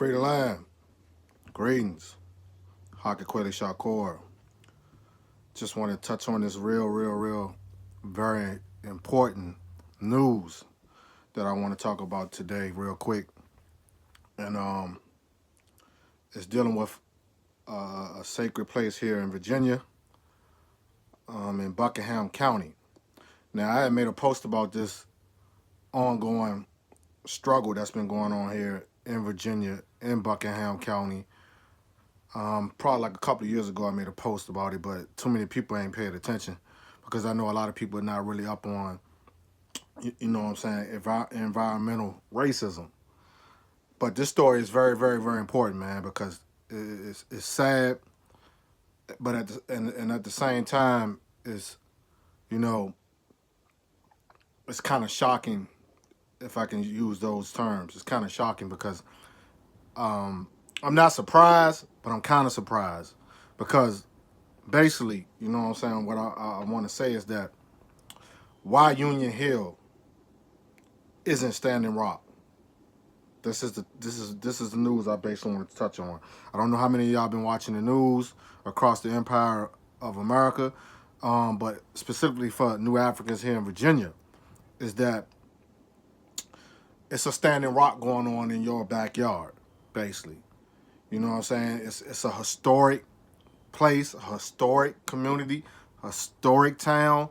Free the land. Greetings. Haki Kweli Shakur. Just want to touch on this real, very important news that I want to talk about today real quick. And it's dealing with a sacred place here in Virginia, in Buckingham County. Now, I had made a post about this ongoing struggle that's been going on here in Virginia, in Buckingham County. Probably like a couple of years ago, I made a post about it, but too many people ain't paid attention because I know a lot of people are not really up on, you know what I'm saying, environmental racism. But this story is very important, man, because it's sad, but and at the same time, it's, you know, it's kind of shocking, if I can use those terms. It's kind of shocking because I'm not surprised, but I'm kind of surprised because basically, you know what I'm saying, what I want to say is that why Union Hill isn't Standing Rock. This is the news I basically wanted to touch on. I don't know how many of y'all been watching the news across the Empire of America, but specifically for New Africans here in Virginia, is that it's a Standing Rock going on in your backyard, basically. You know what I'm saying? It's a historic place, a historic community, a historic town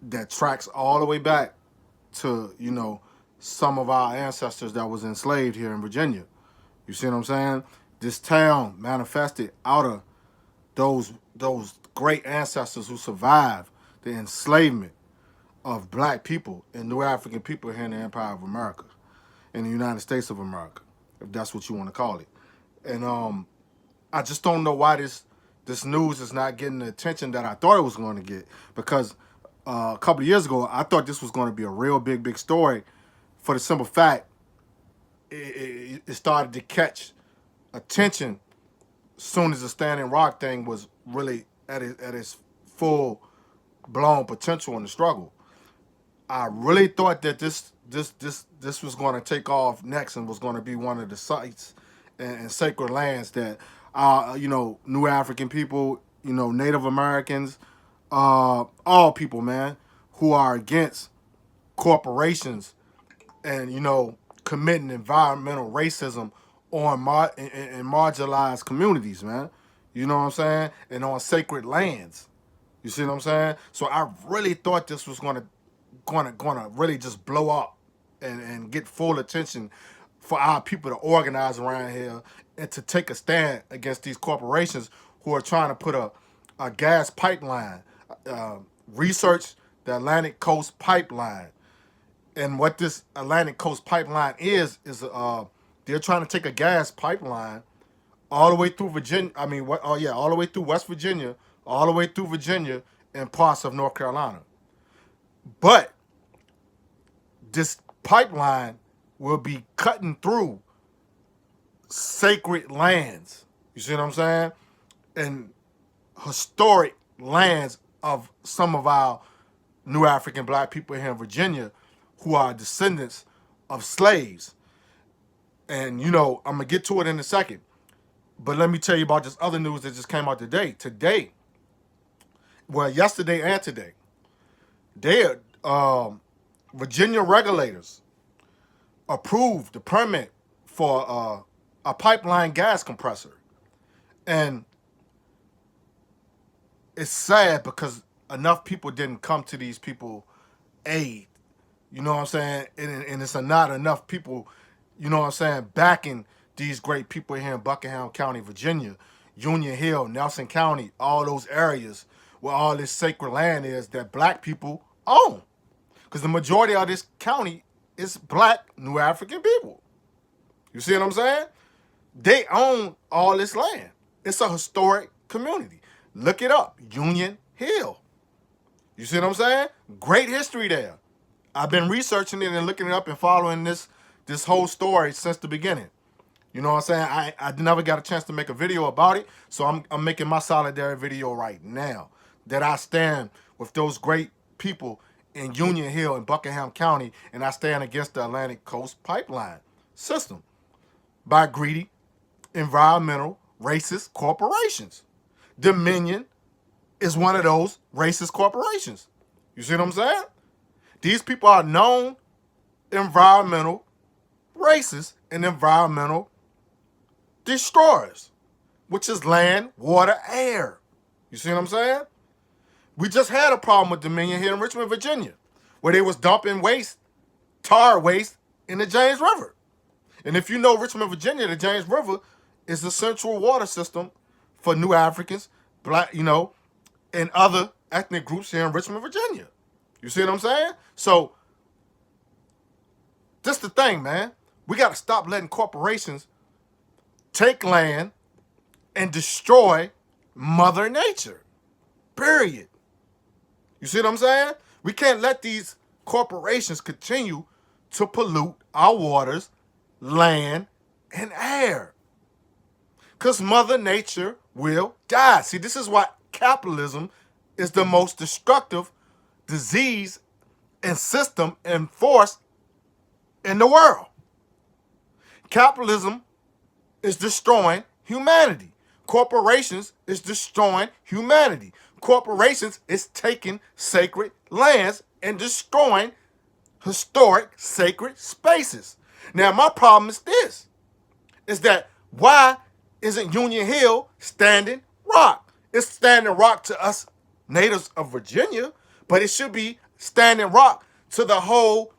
that tracks all the way back to, you know, some of our ancestors that was enslaved here in Virginia. You see what I'm saying? This town manifested out of those great ancestors who survived the enslavement of black people and New African people here in the Empire of America, in the United States of America, if that's what you want to call it. And I just don't know why this news is not getting the attention that I thought it was going to get, because a couple of years ago, I thought this was going to be a real big story for the simple fact it started to catch attention as soon as the Standing Rock thing was really at its full blown potential in the struggle. I really thought that this was going to take off next and was going to be one of the sites and sacred lands that you know, New African people, you know, Native Americans, all people, man, who are against corporations and, you know, committing environmental racism on in marginalized communities, man. You know what I'm saying? And on sacred lands. You see what I'm saying? So I really thought this was gonna really just blow up and get full attention for our people to organize around here and to take a stand against these corporations who are trying to put a gas pipeline, research the Atlantic Coast Pipeline. And what this Atlantic Coast Pipeline is they're trying to take a gas pipeline all the way through Virginia. I mean, what? Oh yeah, all the way through West Virginia, all the way through Virginia and parts of North Carolina. But this pipeline will be cutting through sacred lands. You see what I'm saying? And historic lands of some of our New African black people here in Virginia who are descendants of slaves. And, you know, I'm going to get to it in a second. But let me tell you about this other news that just came out today. Today, well, yesterday and today, Virginia regulators approved the permit for a pipeline gas compressor. And it's sad because enough people didn't come to these people aid. You know what I'm saying? And it's not enough people, you know what I'm saying, backing these great people here in Buckingham County, Virginia, Union Hill, Nelson County, all those areas where all this sacred land is that black people own. Because the majority of this county is black New African people. You see what I'm saying? They own all this land. It's a historic community. Look it up, Union Hill. You see what I'm saying? Great history there. I've been researching it and looking it up and following this whole story since the beginning. You know what I'm saying? I never got a chance to make a video about it, so I'm making my solidarity video right now. That I stand with those great people in Union Hill in Buckingham County, and I stand against the Atlantic Coast Pipeline system. by greedy, environmental, racist corporations. Dominion is one of those racist corporations. You see what I'm saying? These people are known environmental racists and environmental destroyers, which is land, water, air. You see what I'm saying? We just had a problem with Dominion here in Richmond, Virginia, where they was dumping waste, tar waste, in the James River. And if you know Richmond, Virginia, the James River is the central water system for New Africans, black, and other ethnic groups here in Richmond, Virginia. You see what I'm saying? So, this the thing, man. We got to stop letting corporations take land and destroy Mother Nature. Period. You see what I'm saying? We can't let these corporations continue to pollute our waters, land, and air. Because Mother Nature will die. See, this is why capitalism is the most destructive disease and system and force in the world. Capitalism is destroying humanity. Corporations is destroying humanity. Corporations is taking sacred lands and destroying historic sacred spaces. Now, my problem is this, is that why isn't Union Hill standing rock? It's standing rock to us natives of Virginia, but it should be standing rock to the whole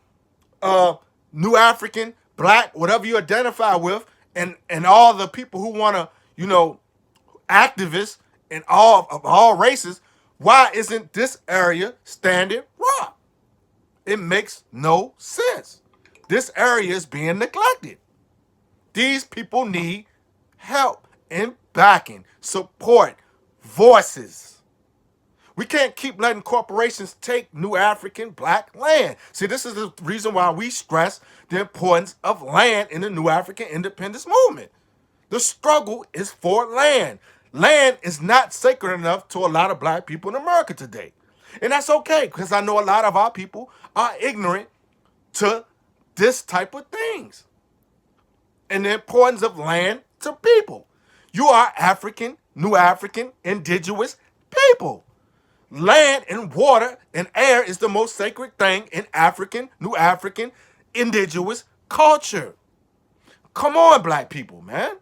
New African, black, whatever you identify with, and all the people who want to, activists and all of all races. Why isn't this area standing rock? It makes no sense. This area is being neglected. These people need help and backing, support, voices. We can't keep letting corporations take New African black land. See, this is the reason why we stress the importance of land in the New African independence movement. The struggle is for land. Land is not sacred enough to a lot of black people in America today. And that's okay, because I know a lot of our people are ignorant to this type of things and the importance of land to people. You are African, New African, indigenous people. Land and water and air is the most sacred thing in African, New African, indigenous culture. Come on, black people, man.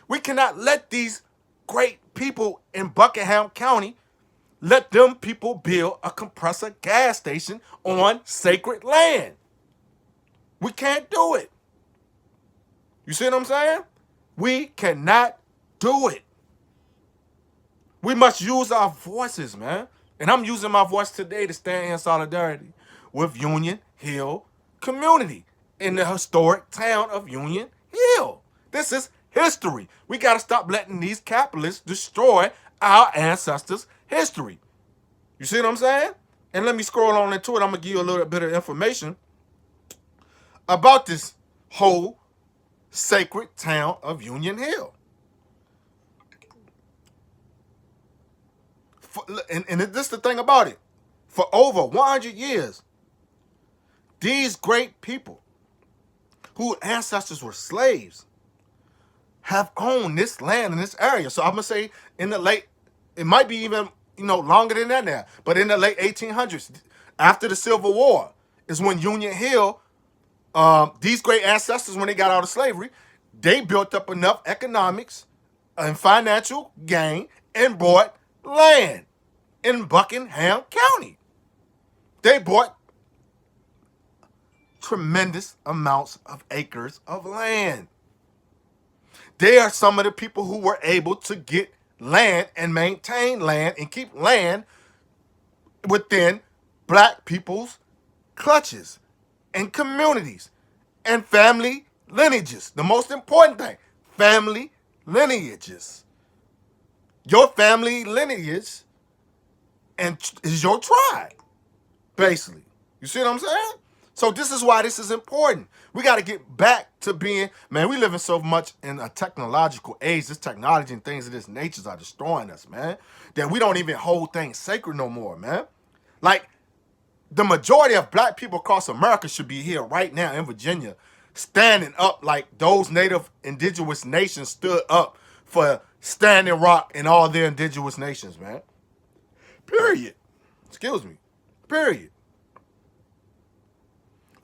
We cannot let these great people in Buckingham County, let them people build a compressor gas station on sacred land. We can't do it. You see what I'm saying? We cannot do it. We must use our voices, man. And I'm using my voice today to stand in solidarity with Union Hill community in the historic town of Union Hill. This is history. We got to stop letting these capitalists destroy our ancestors' history. You see what I'm saying? And let me scroll on into it. I'm going to give you a little bit of information about this whole sacred town of Union Hill. And this is the thing about it. For over 100 years, these great people whose ancestors were slaves have owned this land in this area. So I'm going to say in the late, it might be even, longer than that now, but in the late 1800s, after the Civil War, is when Union Hill, these great ancestors, when they got out of slavery, they built up enough economics and financial gain and bought land in Buckingham County. They bought tremendous amounts of acres of land. They are some of the people who were able to get land and maintain land and keep land within black people's clutches and communities and family lineages. The most important thing, family lineages. Your family lineage and is your tribe, basically. You see what I'm saying? So this is why this is important. We got to get back to being, man, we living so much in a technological age. This technology and things of this nature are destroying us, man, that we don't even hold things sacred no more, man. Like, the majority of black people across America should be here right now in Virginia standing up like those native indigenous nations stood up for Standing Rock and all their indigenous nations, man. Period. Excuse me. Period.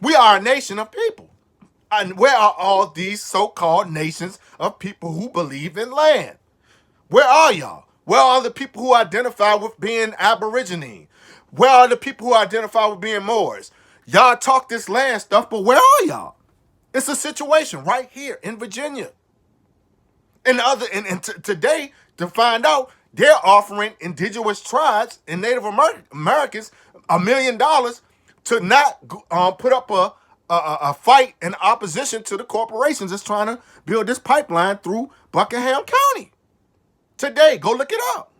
We are a nation of people. And where are all these so-called nations of people who believe in land? Where are y'all? Where are the people who identify with being Aborigine? Where are the people who identify with being Moors? Y'all talk this land stuff, but where are y'all? It's a situation right here in Virginia. Today, to find out, they're offering indigenous tribes and Native Americans $1 million to not put up a fight in opposition to the corporations that's trying to build this pipeline through Buckingham County. Today, go look it up.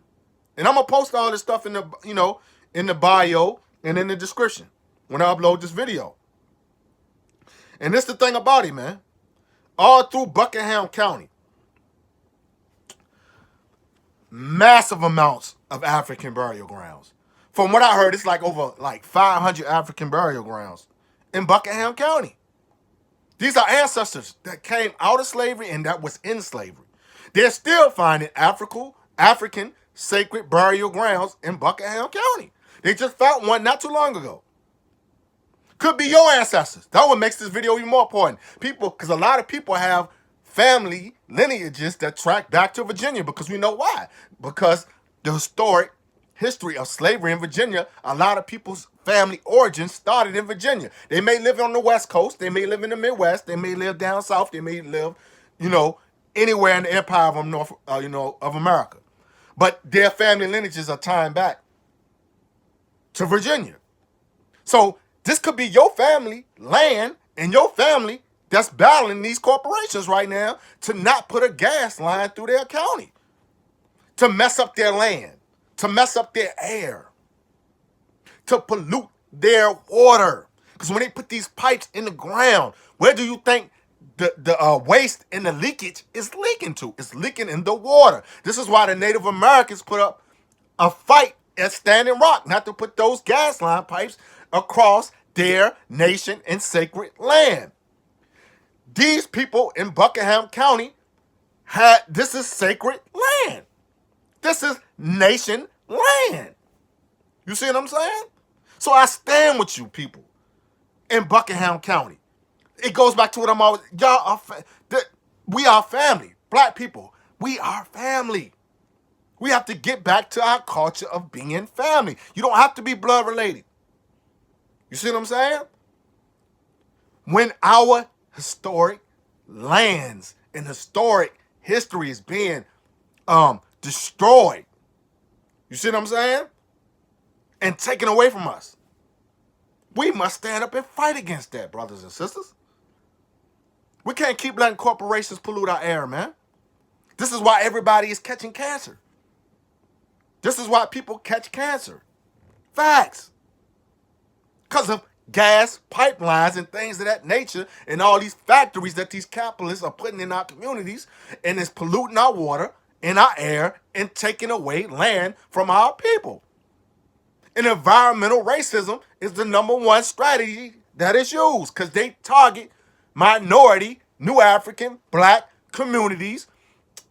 And I'm gonna post all this stuff in the bio and in the description when I upload this video. And this the thing about it, man. All through Buckingham County, massive amounts of African burial grounds. From what I heard, it's like over 500 African burial grounds in Buckingham County. These are ancestors that came out of slavery and that was in slavery. They're still finding African sacred burial grounds in Buckingham County. They just found one not too long ago. Could be your ancestors. That's what makes this video even more important. People, because a lot of people have family lineages that track back to Virginia, because we know why. Because the historic history of slavery in Virginia, a lot of people's family origins started in Virginia. They may live on the West Coast, they may live in the Midwest, they may live down south, they may live, anywhere in the empire of America. But their family lineages are tying back to Virginia. So this could be your family land and your family that's battling these corporations right now to not put a gas line through their county, to mess up their land, to mess up their air, to pollute their water. Because when they put these pipes in the ground, where do you think the waste and the leakage is leaking to? It's leaking in the water. This is why the Native Americans put up a fight at Standing Rock not to put those gas line pipes across their nation and sacred land. These people in Buckingham County this is sacred land. This is nation land. You see what I'm saying? So I stand with you people in Buckingham County. It goes back to what I'm always, we are family. Black people, we are family. We have to get back to our culture of being family. You don't have to be blood related. You see what I'm saying? When our historic lands and historic history is being destroyed, you see what I'm saying? And taken away from us, we must stand up and fight against that, brothers and sisters. We can't keep letting corporations pollute our air, man. This is why everybody is catching cancer. This is why people catch cancer. Facts. Because of gas pipelines and things of that nature and all these factories that these capitalists are putting in our communities, and it's polluting our water and our air and taking away land from our people. And environmental racism is the #1 strategy that is used because they target minority, New African, Black communities,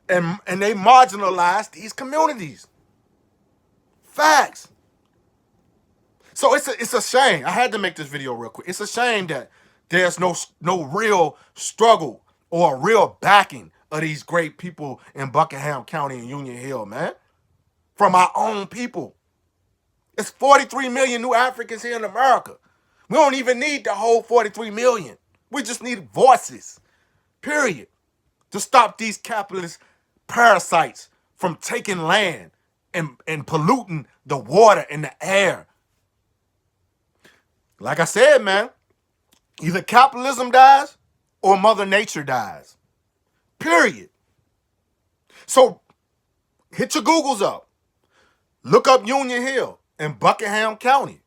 and they marginalize these communities. Facts. So it's a shame. I had to make this video real quick. It's a shame that there's no real struggle or real backing of these great people in Buckingham County and Union Hill, man. From our own people. It's 43 million new Africans here in America. We don't even need the whole 43 million. We just need voices, period, to stop these capitalist parasites from taking land and polluting the water and the air. Like I said, man, either capitalism dies or Mother Nature dies, period. So hit your Googles up. Look up Union Hill in Buckingham County.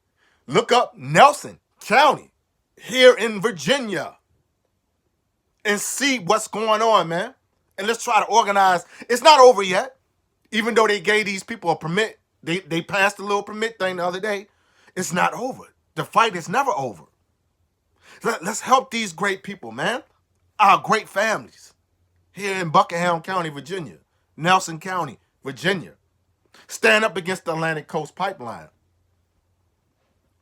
Look up Nelson County here in Virginia and see what's going on, man. And let's try to organize. It's not over yet. Even though they gave these people a permit, they passed a little permit thing the other day. It's not over. The fight is never over. Let's help these great people, man. Our great families here in Buckingham County, Virginia, Nelson County, Virginia. Stand up against the Atlantic Coast Pipeline.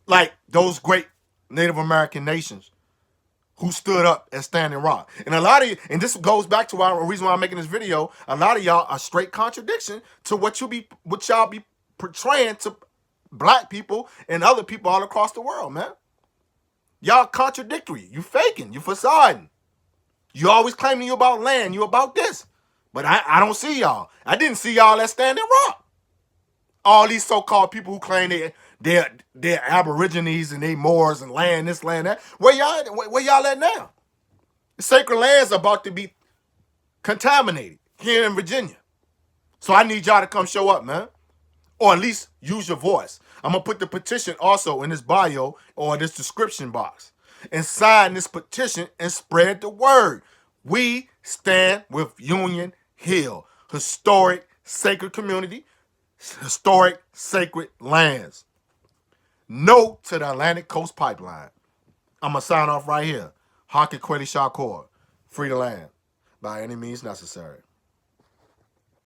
Like those great Native American nations who stood up at Standing Rock. And a lot of you, and this goes back to the reason why I'm making this video, a lot of y'all are straight contradiction to what y'all be portraying to black people and other people all across the world, man. Y'all contradictory. You faking. You facading. You always claiming you about land. You about this. But I don't see y'all. I didn't see y'all at Standing Rock. All these so-called people who claim they're aborigines and they Moors and land this, land that. Where y'all at now? The sacred land's about to be contaminated here in Virginia. So I need y'all to come show up, man. Or at least use your voice. I'm going to put the petition also in this bio or this description box. And sign this petition and spread the word. We stand with Union Hill. Historic, sacred community. Historic, sacred lands. No to the Atlantic Coast Pipeline. I'm going to sign off right here. Haki Kweli Shakur. Free the land by any means necessary.